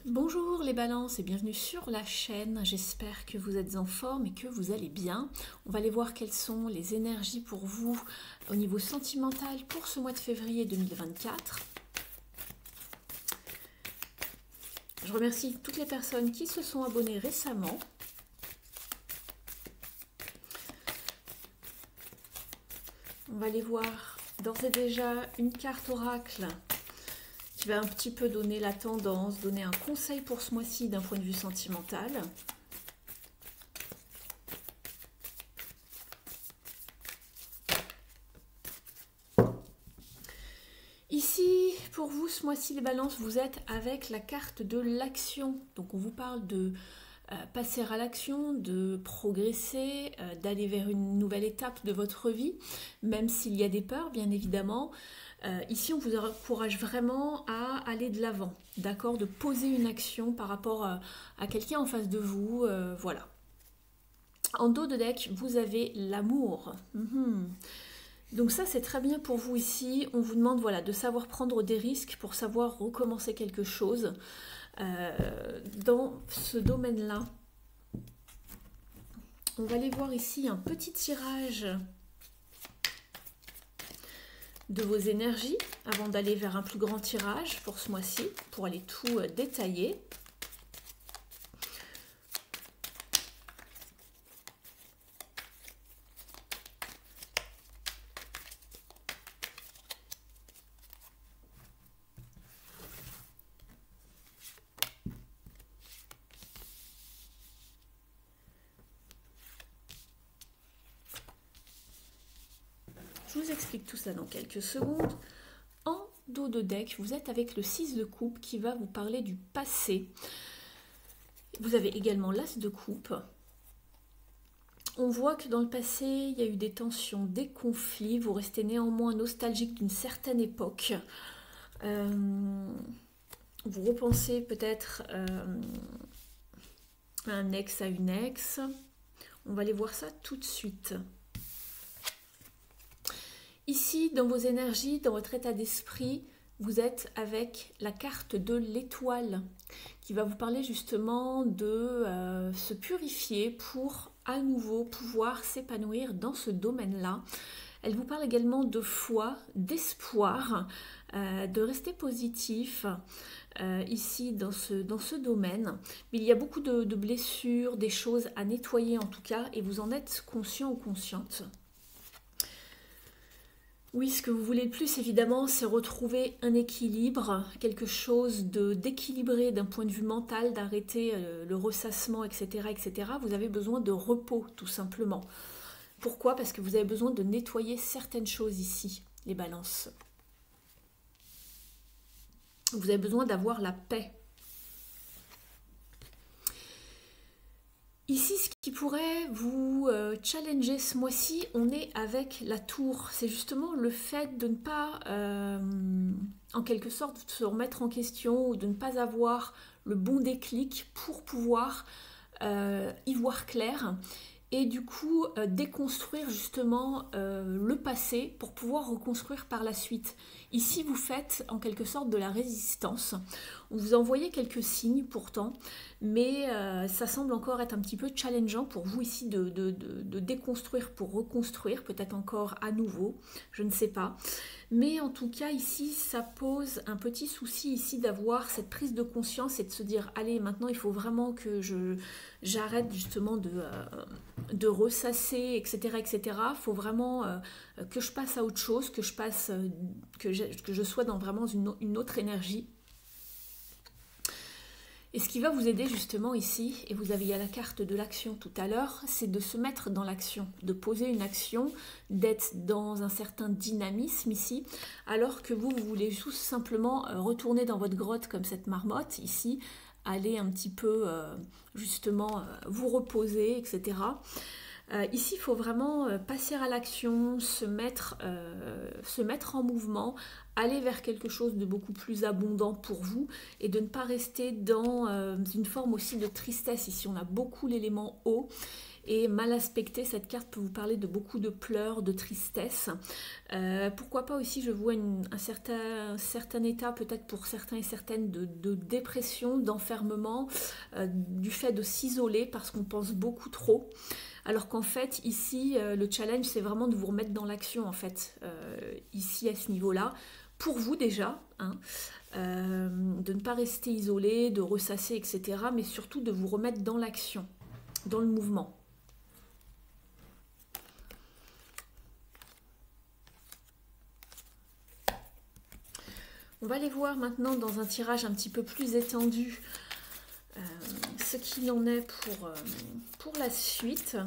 Bonjour les balances et bienvenue sur la chaîne, j'espère que vous êtes en forme et que vous allez bien. On va aller voir quelles sont les énergies pour vous au niveau sentimental pour ce mois de février 2024. Je remercie toutes les personnes qui se sont abonnées récemment. On va aller voir d'ores et déjà une carte oracle qui va un petit peu donner la tendance, donner un conseil pour ce mois-ci d'un point de vue sentimental. Ici, pour vous, ce mois-ci, les balances, vous êtes avec la carte de l'action. Donc, on vous parle de passer à l'action, de progresser, d'aller vers une nouvelle étape de votre vie, même s'il y a des peurs, bien évidemment. Ici, on vous encourage vraiment à aller de l'avant, d'accord, de poser une action par rapport à quelqu'un en face de vous, voilà. En dos de deck, vous avez l'amour. Donc ça, c'est très bien pour vous ici. On vous demande voilà, de savoir prendre des risques pour savoir recommencer quelque chose dans ce domaine-là. On va aller voir ici un petit tirage de vos énergies avant d'aller vers un plus grand tirage pour ce mois-ci, pour aller tout détailler. Je vous explique tout ça dans quelques secondes. En dos de deck, vous êtes avec le 6 de coupe qui va vous parler du passé. Vous avez également l'as de coupe. On voit que dans le passé, il y a eu des tensions, des conflits. Vous restez néanmoins nostalgique d'une certaine époque. Vous repensez peut-être à un ex, à une ex. On va aller voir ça tout de suite. Ici, dans vos énergies, dans votre état d'esprit, vous êtes avec la carte de l'étoile qui va vous parler justement de se purifier pour à nouveau pouvoir s'épanouir dans ce domaine-là. Elle vous parle également de foi, d'espoir, de rester positif ici dans ce domaine. Mais il y a beaucoup de blessures, des choses à nettoyer en tout cas, et vous en êtes conscient ou consciente. Oui, ce que vous voulez le plus, évidemment, c'est retrouver un équilibre, quelque chose d'équilibré d'un point de vue mental, d'arrêter le ressassement, etc., etc. Vous avez besoin de repos, tout simplement. Pourquoi? Parce que vous avez besoin de nettoyer certaines choses ici, les balances. Vous avez besoin d'avoir la paix. Ici, ce qui pourrait vous challenger ce mois-ci, on est avec la tour. C'est justement le fait de ne pas, en quelque sorte, se remettre en question ou de ne pas avoir le bon déclic pour pouvoir y voir clair et du coup déconstruire justement le passé pour pouvoir reconstruire par la suite. Ici, vous faites en quelque sorte de la résistance. On vous a envoyé quelques signes pourtant, mais ça semble encore être un petit peu challengeant pour vous ici de déconstruire pour reconstruire, peut-être encore à nouveau, je ne sais pas. Mais en tout cas, ici, ça pose un petit souci ici d'avoir cette prise de conscience et de se dire, allez, maintenant, il faut vraiment que j'arrête justement de ressasser, etc., etc. Il faut vraiment que je passe à autre chose, que je sois dans vraiment une autre énergie. Et ce qui va vous aider justement ici, et vous aviez la carte de l'action tout à l'heure, c'est de se mettre dans l'action, de poser une action, d'être dans un certain dynamisme ici, alors que vous voulez tout simplement retourner dans votre grotte comme cette marmotte ici, aller un petit peu justement vous reposer, etc. Ici, il faut vraiment passer à l'action, se mettre en mouvement, aller vers quelque chose de beaucoup plus abondant pour vous et de ne pas rester dans une forme aussi de tristesse. Ici, on a beaucoup l'élément eau. Et mal aspecté, cette carte peut vous parler de beaucoup de pleurs, de tristesse. Pourquoi pas aussi, je vois un certain état, peut-être pour certains et certaines, de dépression, d'enfermement, du fait de s'isoler parce qu'on pense beaucoup trop. Alors qu'en fait, ici, le challenge, c'est vraiment de vous remettre dans l'action, en fait, ici, à ce niveau-là. Pour vous déjà, hein, de ne pas rester isolé, de ressasser, etc. Mais surtout de vous remettre dans l'action, dans le mouvement. On va aller voir maintenant dans un tirage un petit peu plus étendu ce qu'il en est pour la suite.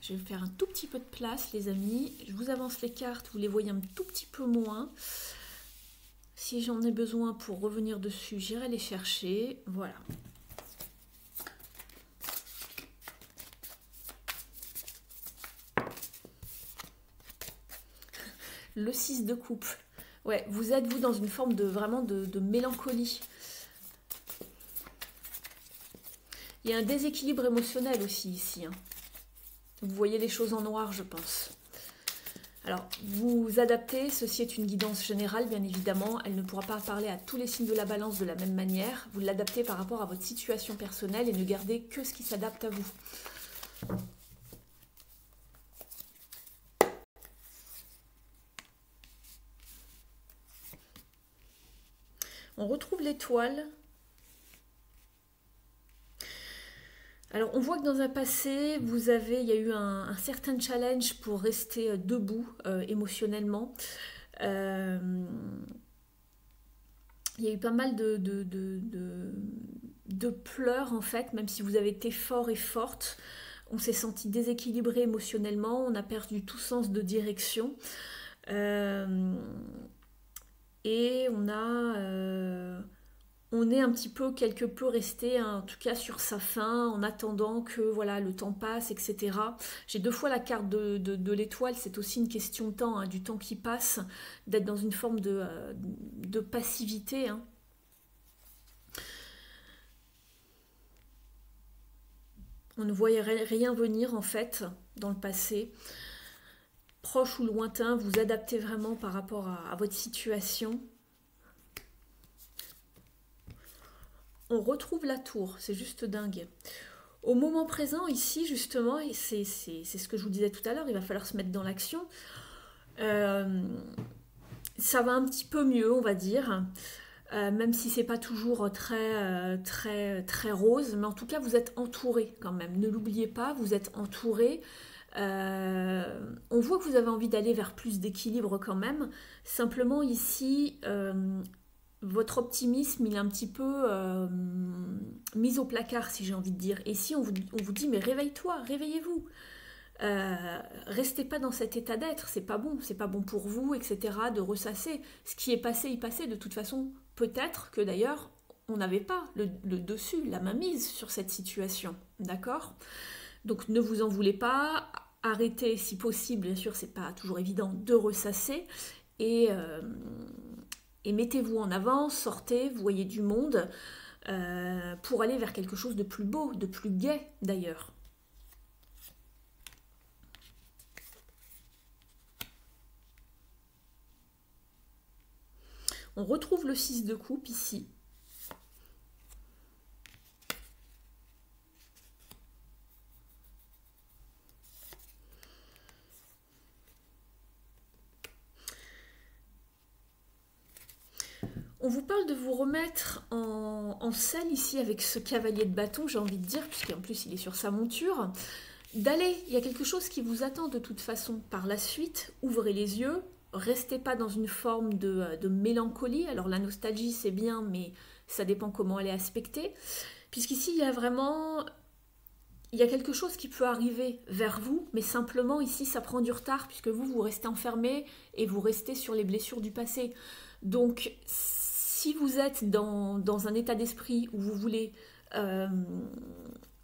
Je vais faire un tout petit peu de place, les amis. Je vous avance les cartes, vous les voyez un tout petit peu moins. Si j'en ai besoin pour revenir dessus, j'irai les chercher. Voilà. Le 6 de coupe. Ouais, vous êtes, vous, dans une forme de vraiment de mélancolie. Il y a un déséquilibre émotionnel aussi ici. Hein. Vous voyez les choses en noir, je pense. Alors, vous adaptez, ceci est une guidance générale, bien évidemment. Elle ne pourra pas parler à tous les signes de la balance de la même manière. Vous l'adaptez par rapport à votre situation personnelle et ne gardez que ce qui s'adapte à vous. On retrouve l'étoile. Alors, on voit que dans un passé, il y a eu un certain challenge pour rester debout émotionnellement. Il y a eu pas mal de pleurs, en fait, même si vous avez été fort et forte. On s'est senti déséquilibré émotionnellement, on a perdu tout sens de direction. Et on est un petit peu, quelque peu resté, hein, en tout cas sur sa faim, en attendant que voilà, le temps passe, etc. J'ai 2 fois la carte de l'étoile, c'est aussi une question de temps, hein, du temps qui passe, d'être dans une forme de passivité. Hein. On ne voyait rien venir en fait dans le passé. Proche ou lointain, vous adaptez vraiment par rapport à votre situation. On retrouve la tour, c'est juste dingue. Au moment présent, ici, justement, et c'est ce que je vous disais tout à l'heure, il va falloir se mettre dans l'action. Ça va un petit peu mieux, on va dire, même si c'est pas toujours très rose, mais en tout cas, vous êtes entouré quand même. Ne l'oubliez pas, vous êtes entouré. On voit que vous avez envie d'aller vers plus d'équilibre quand même. Simplement ici, votre optimisme, il est un petit peu mis au placard, si j'ai envie de dire. Et si on vous dit, mais réveille-toi, réveillez-vous. Restez pas dans cet état d'être, c'est pas bon pour vous, etc. De ressasser. Ce qui est passé, il passait. De toute façon, peut-être que d'ailleurs, on n'avait pas le dessus, la mainmise sur cette situation. D'accord ? Donc ne vous en voulez pas. Arrêtez si possible, bien sûr, c'est pas toujours évident de ressasser. Et mettez-vous en avant, sortez, voyez du monde pour aller vers quelque chose de plus beau, de plus gai d'ailleurs. On retrouve le 6 de coupe ici. On vous parle de vous remettre en selle ici avec ce cavalier de bâton, j'ai envie de dire, puisqu'en plus il est sur sa monture. D'aller, il y a quelque chose qui vous attend de toute façon par la suite. Ouvrez les yeux, restez pas dans une forme de mélancolie. Alors la nostalgie c'est bien, mais ça dépend comment elle est aspectée. Puisqu'ici il y a vraiment il y a quelque chose qui peut arriver vers vous, mais simplement ici ça prend du retard puisque vous restez enfermé et vous restez sur les blessures du passé. Donc si vous êtes dans un état d'esprit où vous voulez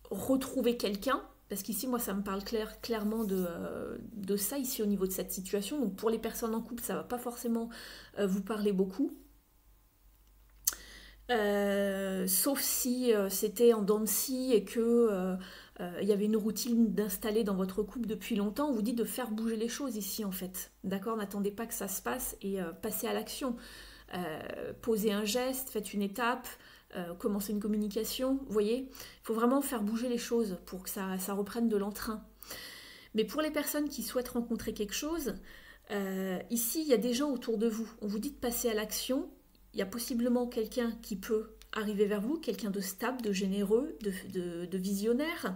retrouver quelqu'un, parce qu'ici moi ça me parle clairement de ça ici au niveau de cette situation, donc pour les personnes en couple ça va pas forcément vous parler beaucoup. Sauf si c'était en dents de scie et que il y avait une routine d'installer dans votre couple depuis longtemps, on vous dit de faire bouger les choses ici en fait. D'accord, n'attendez pas que ça se passe et passez à l'action. Posez un geste, faites une étape, commencez une communication, vous voyez. Il faut vraiment faire bouger les choses pour que ça reprenne de l'entrain. Mais pour les personnes qui souhaitent rencontrer quelque chose, ici il y a des gens autour de vous. On vous dit de passer à l'action. Il y a possiblement quelqu'un qui peut arriver vers vous, quelqu'un de stable, de généreux, de visionnaire.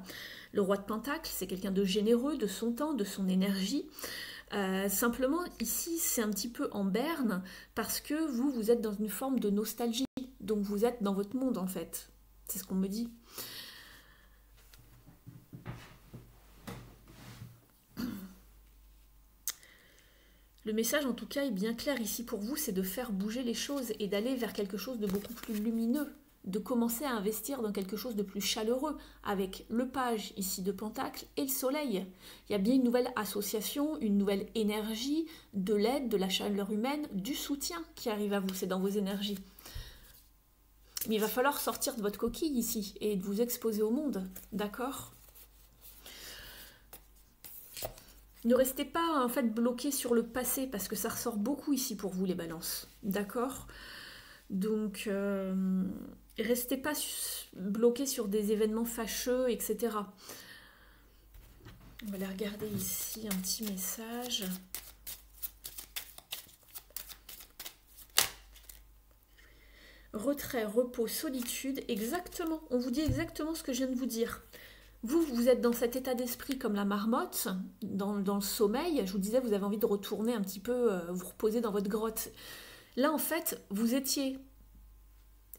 Le roi de Pentacle, c'est quelqu'un de généreux, de son temps, de son énergie. Simplement, ici, c'est un petit peu en berne parce que vous êtes dans une forme de nostalgie. Donc, vous êtes dans votre monde, en fait. C'est ce qu'on me dit. Le message, en tout cas, est bien clair ici pour vous, c'est de faire bouger les choses et d'aller vers quelque chose de beaucoup plus lumineux, de commencer à investir dans quelque chose de plus chaleureux, avec le page ici de Pentacle et le soleil. Il y a bien une nouvelle association, une nouvelle énergie, de l'aide, de la chaleur humaine, du soutien qui arrive à vous, c'est dans vos énergies. Mais il va falloir sortir de votre coquille ici et de vous exposer au monde, d'accord ? Ne restez pas en fait bloqué sur le passé parce que ça ressort beaucoup ici pour vous les balances, d'accord? Donc restez pas bloqué sur des événements fâcheux, etc. On va aller regarder ici un petit message. Retrait, repos, solitude, exactement. On vous dit exactement ce que je viens de vous dire. Vous êtes dans cet état d'esprit comme la marmotte, dans le sommeil. Je vous disais, vous avez envie de retourner un petit peu, vous reposer dans votre grotte. Là, en fait, vous étiez,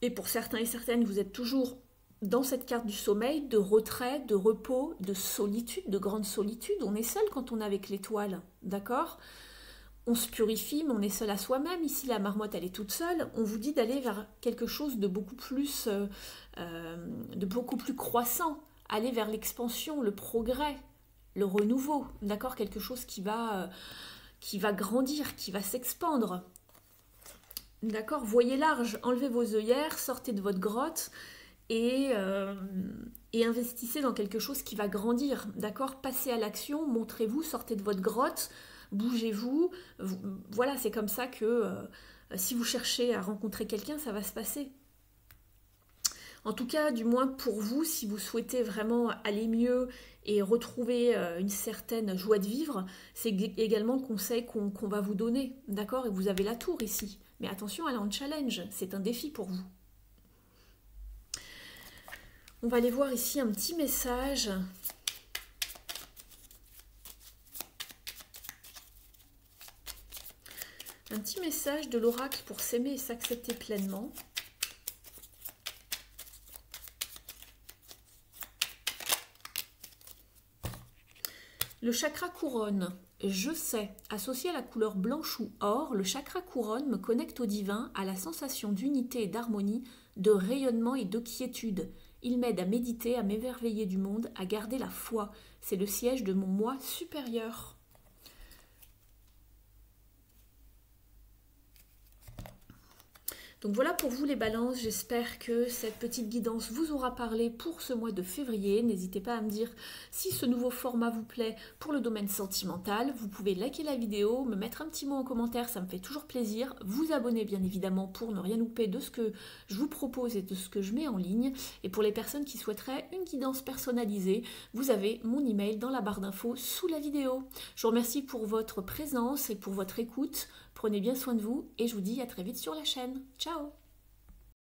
et pour certains et certaines, vous êtes toujours dans cette carte du sommeil, de retrait, de repos, de solitude, de grande solitude. On est seul quand on est avec l'étoile, d'accord ? On se purifie, mais on est seul à soi-même. Ici, la marmotte, elle est toute seule. On vous dit d'aller vers quelque chose de beaucoup plus croissant. Aller vers l'expansion, le progrès, le renouveau, d'accord, quelque chose qui va grandir, qui va s'expandre. D'accord, voyez large, enlevez vos œillères, sortez de votre grotte et investissez dans quelque chose qui va grandir. D'accord, passez à l'action, montrez-vous, sortez de votre grotte, bougez-vous. Voilà, c'est comme ça que si vous cherchez à rencontrer quelqu'un, ça va se passer. En tout cas, du moins pour vous, si vous souhaitez vraiment aller mieux et retrouver une certaine joie de vivre, c'est également le conseil qu'on va vous donner, d'accord ? Et vous avez la tour ici. Mais attention, elle est en challenge, c'est un défi pour vous. On va aller voir ici un petit message. Un petit message de l'oracle pour s'aimer et s'accepter pleinement. Le chakra couronne, je sais, associé à la couleur blanche ou or, le chakra couronne me connecte au divin, à la sensation d'unité et d'harmonie, de rayonnement et de quiétude. Il m'aide à méditer, à m'émerveiller du monde, à garder la foi. C'est le siège de mon moi supérieur. Donc voilà pour vous les balances, j'espère que cette petite guidance vous aura parlé pour ce mois de février. N'hésitez pas à me dire si ce nouveau format vous plaît pour le domaine sentimental. Vous pouvez liker la vidéo, me mettre un petit mot en commentaire, ça me fait toujours plaisir. Vous abonner bien évidemment pour ne rien louper de ce que je vous propose et de ce que je mets en ligne. Et pour les personnes qui souhaiteraient une guidance personnalisée, vous avez mon email dans la barre d'infos sous la vidéo. Je vous remercie pour votre présence et pour votre écoute. Prenez bien soin de vous et je vous dis à très vite sur la chaîne. Ciao!